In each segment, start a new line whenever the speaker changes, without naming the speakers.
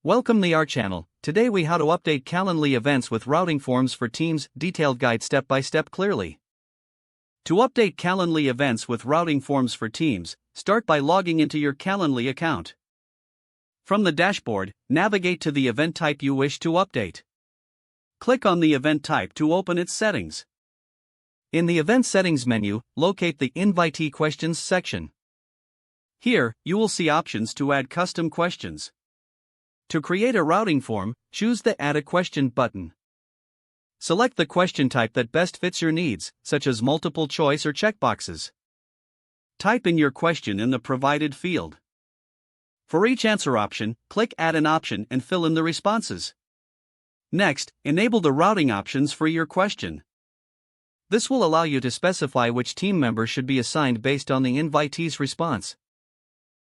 Welcome to our channel. Today we how to update Calendly events with routing forms for teams, detailed guide step by step clearly. To update Calendly events with routing forms for teams, start by logging into your Calendly account. From the dashboard, navigate to the event type you wish to update. Click on the event type to open its settings. In the event settings menu, locate the invitee questions section. Here, you will see options to add custom questions. To create a routing form, choose the Add a Question button. Select the question type that best fits your needs, such as multiple choice or checkboxes. Type in your question in the provided field. For each answer option, click Add an option and fill in the responses. Next, enable the routing options for your question. This will allow you to specify which team member should be assigned based on the invitee's response.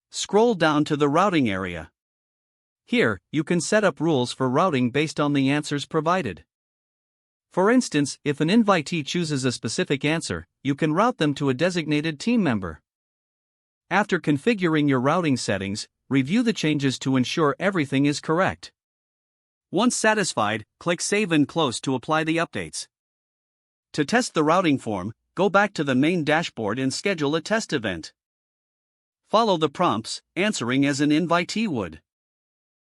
Scroll down to the routing area. Here, you can set up rules for routing based on the answers provided. For instance, if an invitee chooses a specific answer, you can route them to a designated team member. After configuring your routing settings, review the changes to ensure everything is correct. Once satisfied, click Save and Close to apply the updates. To test the routing form, go back to the main dashboard and schedule a test event. Follow the prompts, answering as an invitee would.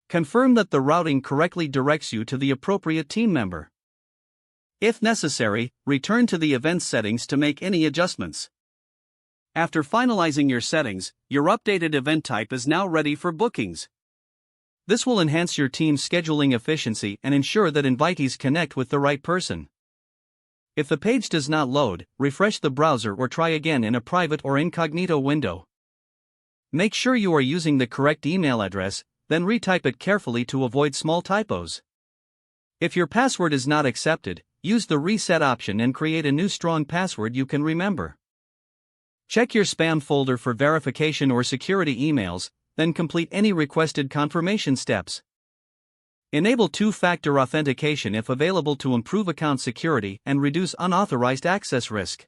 Confirm that the routing correctly directs you to the appropriate team member. If necessary, return to the event settings to make any adjustments. After finalizing your settings, your updated event type is now ready for bookings. This will enhance your team's scheduling efficiency and ensure that invitees connect with the right person. If the page does not load, refresh the browser or try again in a private or incognito window. Make sure you are using the correct email address, then retype it carefully to avoid small typos. If your password is not accepted, use the reset option and create a new strong password you can remember. Check your spam folder for verification or security emails, then complete any requested confirmation steps. Enable two-factor authentication if available to improve account security and reduce unauthorized access risk.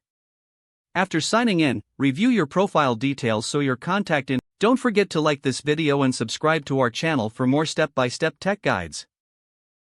After signing in, review your profile details so your contact info. Don't forget to like this video and subscribe to our channel for more step-by-step tech guides.